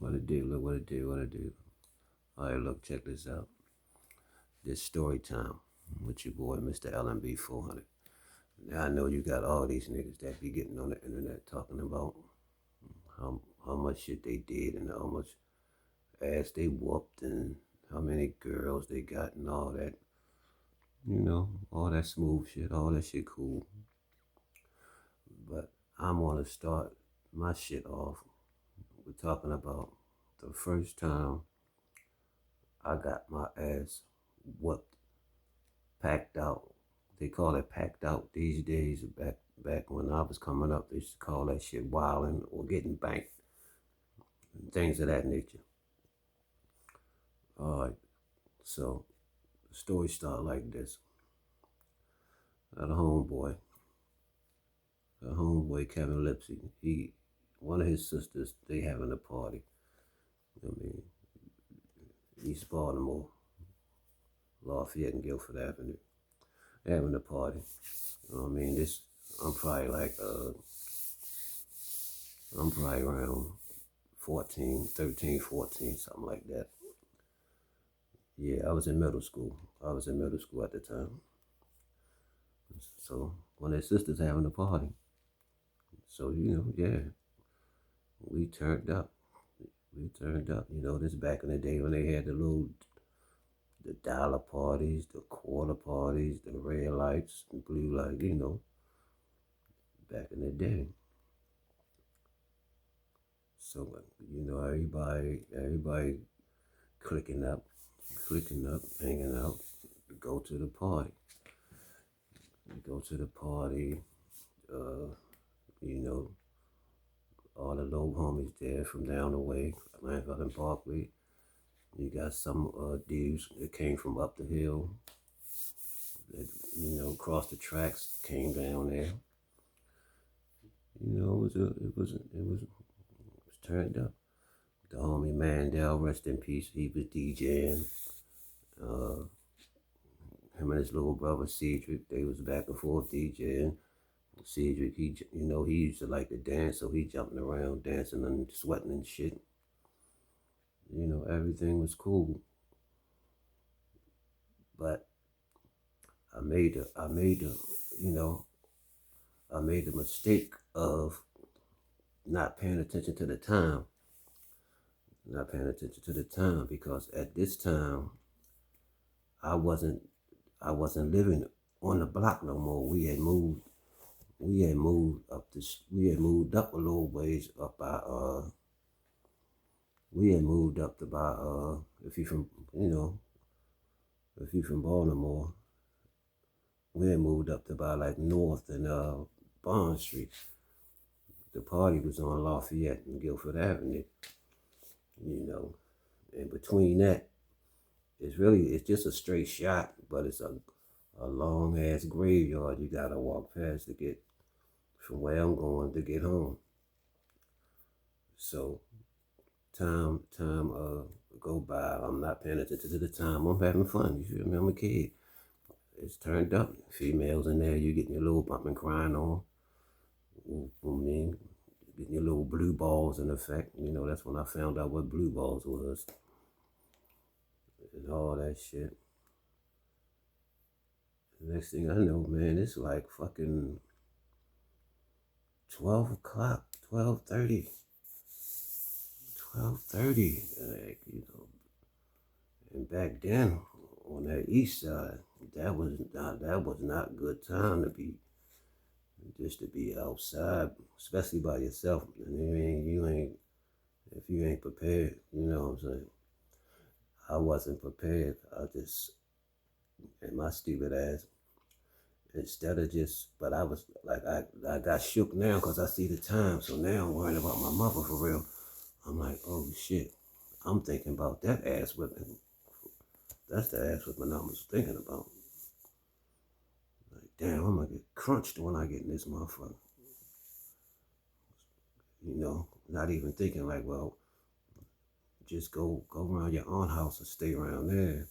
What it do? Look what it do. What it do. All right, look, check this out. This story time with your boy, Mr. LMB 400. Now I know you got all these niggas that be getting on the internet talking about how much shit they did and how much ass they whooped and how many girls they got and all that. You know, all that smooth shit, all that shit cool. But I'm gonna start my shit off. We're talking about the first time I got my ass whooped, packed out. They call it packed out these days. Back when I was coming up, they used to call that shit wilding or getting banked, and things of that nature. All right, so the story started like this. I had a homeboy Kevin Lipsy. One of his sisters, they having a party. I mean, East Baltimore, Lafayette and Guilford Avenue, having a party. You know what I mean? I'm probably I'm probably around 14, 13, 14, something like that. Yeah, I was in middle school. I was in middle school at the time. So when their sisters having a party, so yeah, we turned up. We turned up. This back in the day when they had the dollar parties, the quarter parties, the red lights, the blue light. Back in the day. So everybody clicking up, hanging out, go to the party. Go to the party, you know, all the low homies there from down the way, Lanfeld and Barkley. You got some dudes that came from up the hill, that, across the tracks, came down there. It was turned up. The homie Mandel, rest in peace, he was DJing. Him and his little brother Cedric, they was back and forth DJing. Cedric, he used to like to dance, so he jumping around, dancing and sweating and shit. Everything was cool. But I made the mistake of not paying attention to the time. Not paying attention to the time because at this time I wasn't living on the block no more. We had moved up a little ways up by we had moved up to by if you from Baltimore, we had moved up to by like North and Bond Street. The party was on Lafayette and Guilford Avenue. And between that, it's just a straight shot, but it's a long ass graveyard you gotta walk past to get from where I'm going to get home. So time go by. I'm not paying attention to the time. I'm having fun. You feel me? I'm a kid. It's turned up. Females in there, you getting your little bump and crying on. Getting your little blue balls in effect. That's when I found out what blue balls was. And all that shit. The next thing I know, man, it's like fucking 12 o'clock, 12:30. 12:30. And back then, on that east side, that was not a good time to be outside, especially by yourself. And if you ain't prepared, you know what I'm saying? I wasn't prepared. And my stupid ass, instead of but I was like, I got shook now because I see the time. So now I'm worrying about my mother for real. I'm like, oh shit. I'm thinking about that ass whipping. That's the ass whipping I was thinking about. Like, damn, I'm gonna get crunched when I get in this motherfucker. Not even thinking like, well, just go around your aunt's house and stay around there.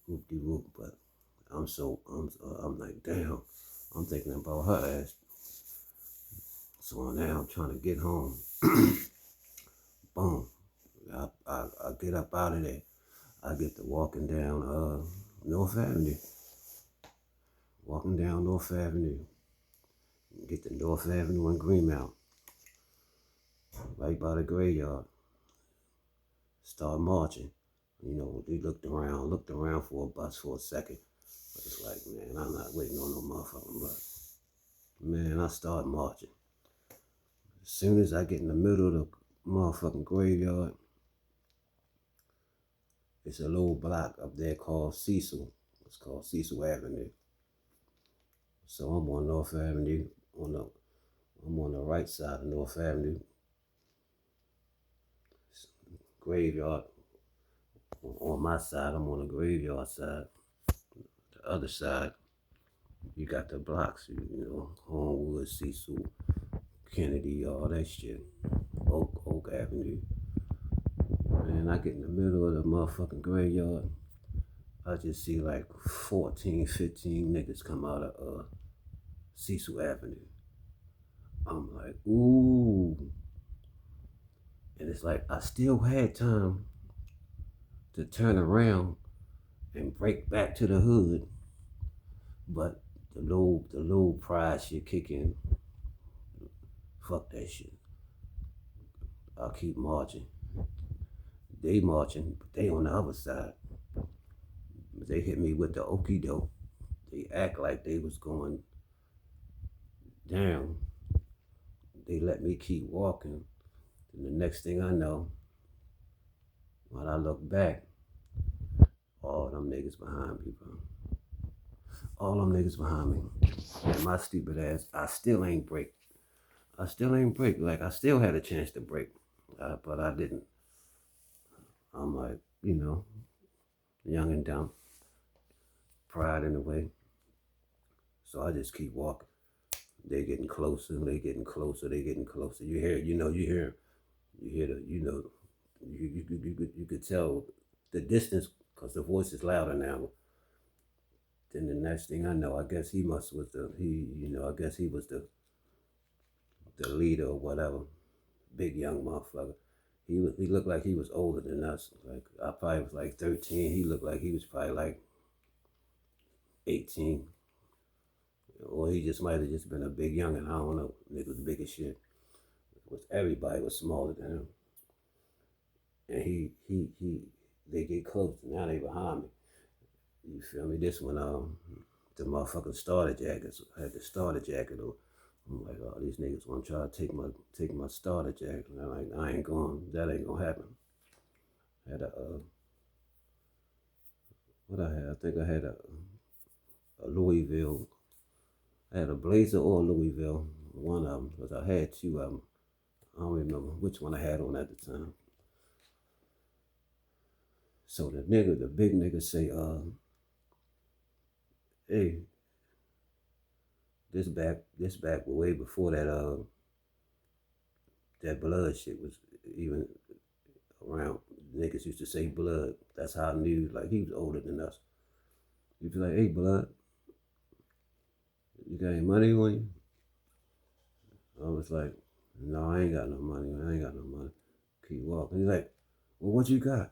Whoop-de-whoop. But I'm like, damn, I'm thinking about her ass. So now I'm trying to get home. get up out of there. I get to walking down North Avenue. Walking down North Avenue. Get to North Avenue in Greenmount. Right by the graveyard. Start marching. You know, we looked around for a bus for a second. But it's like, man, I'm not waiting on no motherfucking bus. Man, I start marching. As soon as I get in the middle of the motherfucking graveyard, it's a little block up there called Cecil. It's called Cecil Avenue. So I'm on North Avenue. I'm on the right side of North Avenue. Graveyard. On my side, I'm on the graveyard side. The other side, you got the blocks, you know, Homewood, Cecil, Kennedy, all that shit. Oak Avenue. Man, I get in the middle of the motherfucking graveyard. I just see like 14, 15 niggas come out of Cecil Avenue. I'm like, ooh. And it's like I still had time to turn around and break back to the hood, but the low pride shit kick in. Fuck that shit. I'll keep marching. They marching, but they on the other side. They hit me with the okie doke. They act like they was going down. They let me keep walking. And the next thing I know, when I look back, all them niggas behind me, bro. All them niggas behind me. And my stupid ass, I still ain't break. Like, I still had a chance to break, but I didn't. I'm like, you know, young and dumb. Pride in a way. So I just keep walking. They getting closer, they getting closer. You hear you could tell the distance because the voice is louder now. Then the next thing I know, I guess he was the leader or whatever. Big young motherfucker. He looked like he was older than us. Like I probably was like 13. He looked like he was probably like 18. Or he just might have just been a big youngin'. I don't know. Nigga was big as shit. Everybody was smaller than him. And they get close. Now they behind me. You feel me? This one, the motherfucking starter jackets. I had the starter jacket on. I'm like, oh, these niggas want to try to take my starter jacket. And I'm like, I ain't going. That ain't gonna happen. I had what I had? I think I had a Louisville. I had a blazer or a Louisville. One of them, because I had two of them. I don't remember which one I had on at the time. So the big nigga say, hey, this back way before that blood shit was even around. Niggas used to say blood. That's how I knew, like, he was older than us. He'd be like, hey, blood, you got any money on you? I was like, no, I ain't got no money. Keep walking. He's like, well, what you got?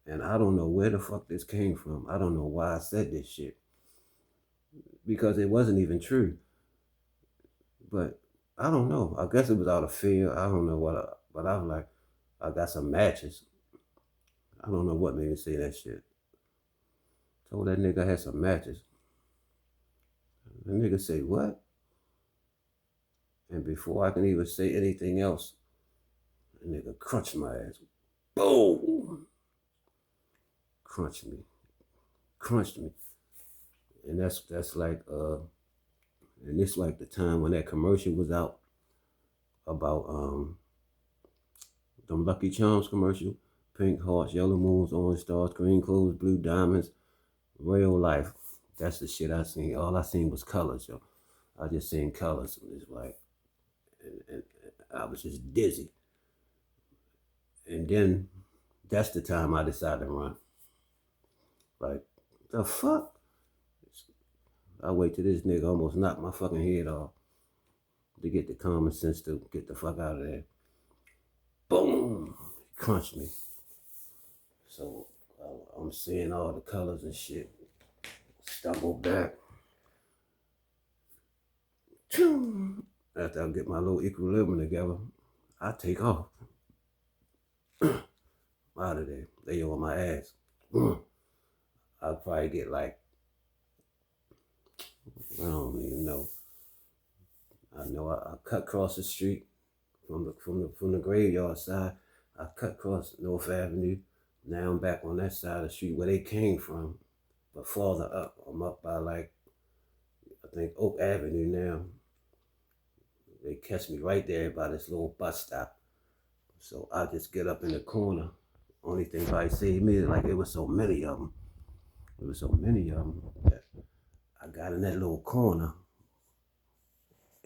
And I don't know where the fuck this came from. I don't know why I said this shit. Because it wasn't even true. But I don't know. I guess it was out of fear. I don't know but I was like, I got some matches. I don't know what made me say that shit. Told that nigga I had some matches. The nigga say, what? And before I can even say anything else, the nigga crunched my ass. Boom! Crunched me. And that's like, and it's like the time when that commercial was out about them Lucky Charms commercial. Pink hearts, yellow moons, orange stars, green clothes, blue diamonds, real life. That's the shit I seen. All I seen was colors, yo. I just seen colors. It's like, and I was just dizzy. And then that's the time I decided to run. Like, the fuck? I wait till this nigga almost knocked my fucking head off to get the common sense to get the fuck out of there. Boom! crunched me. So I'm seeing all the colors and shit. Stumble back. After I get my little equilibrium together, I take off. Out of there. They on my ass. I'll probably get like, I don't even know. I know I cut across the street from the graveyard side. I cut across North Avenue. Now I'm back on that side of the street where they came from. But farther up, I'm up by like, I think Oak Avenue now. They catch me right there by this little bus stop. So I just get up in the corner. Only thing probably saved me is like it was so many of them. There was so many of them that I got in that little corner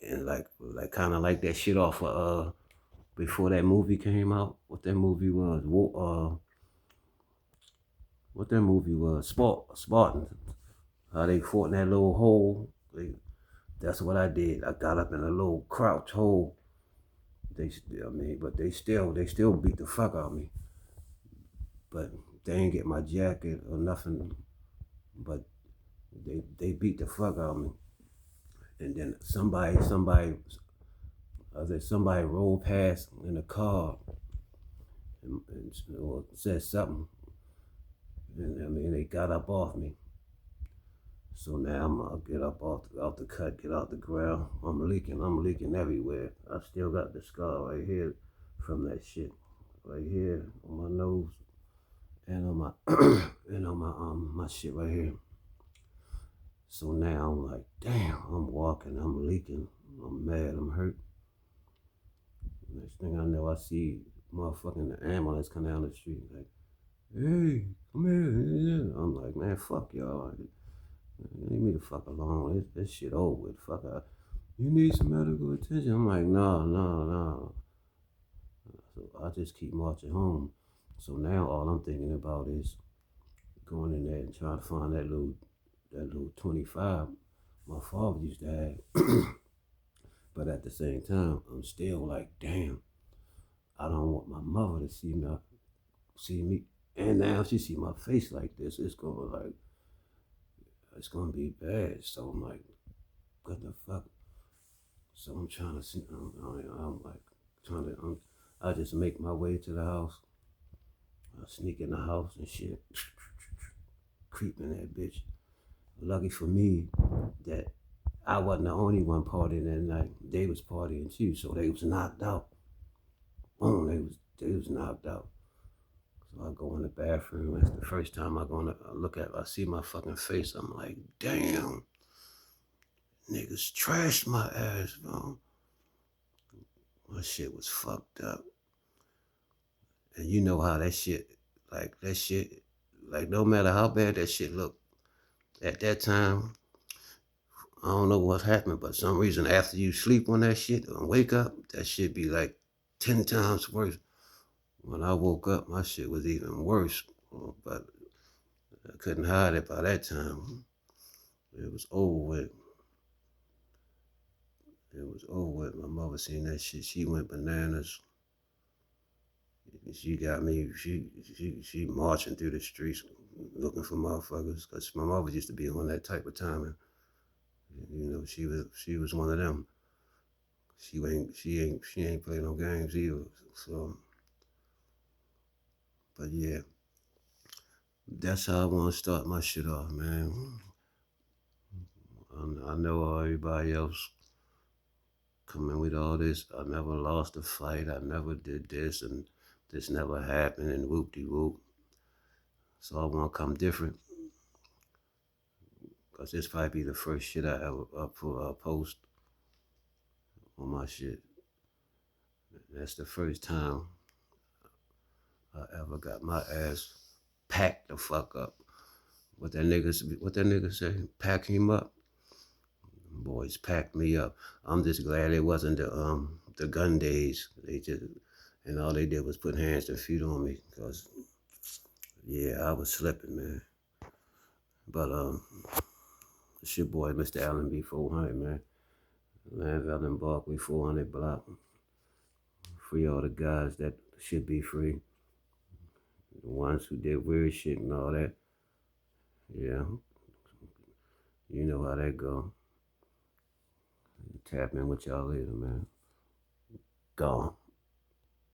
and like kind of like that shit off of before that movie came out. What that movie was? What that movie was? Spartans. How they fought in that little hole. That's what I did. I got up in a little crouch hole. But they still beat the fuck out of me. But they ain't get my jacket or nothing. But they beat the fuck out of me. And then somebody rolled past in a car or said something. And they got up off me. So now I'm gonna get up off the cut, get out the ground. I'm leaking everywhere. I still got the scar right here from that shit. Right here on my nose and on my and on my shit right here. So now I'm like, damn, I'm walking, I'm leaking, I'm mad, I'm hurt. Next thing I know, I see motherfucking ambulance come down the street like, hey, come here. I'm like, man, fuck y'all. Leave me the fuck alone. This shit over with. Fuck out. You need some medical attention. I'm like, no. So I just keep marching home. So now all I'm thinking about is going in there and trying to find that little 25 my father used to have. But at the same time, I'm still like, damn, I don't want my mother to see me. And now she see my face like this, it's gonna be bad. So I'm like, what the fuck? So I'm trying to see. I'm like trying to. I just make my way to the house. I sneak in the house and shit, creep in that bitch. Lucky for me that I wasn't the only one partying that night. They was partying too, so they was knocked out. Boom, they was knocked out. So I go in the bathroom. That's the first time I see my fucking face. I'm like, damn, niggas trashed my ass, bro. My shit was fucked up. And you know how that shit, no matter how bad that shit looked, at that time, I don't know what happened, but some reason after you sleep on that shit and wake up, that shit be like 10 times worse. When I woke up, my shit was even worse, but I couldn't hide it by that time. It was over with. It was over with. My mother seen that shit. She went bananas. She got me. She marching through the streets looking for motherfuckers. Cause my mother used to be on that type of timing. You know, she was one of them. She ain't play no games either. So, but yeah, that's how I want to start my shit off, man. I know everybody else coming with all this. I never lost a fight. I never did this, and this never happened, and whoop-de-whoop. So I want to come different, because this probably be the first shit I ever post on my shit. That's the first time I ever got my ass packed the fuck up. What that nigga say? Pack him up. Boys packed me up. I'm just glad it wasn't the gun days. And all they did was put hands and feet on me, cause yeah, I was slipping, man. But it's your boy, Mr. Allen B 400, man. Lanville and Barkley 400 block. Free all the guys that should be free. The ones who did weird shit and all that. Yeah, you know how that go. Tap in with y'all later, man. Gone.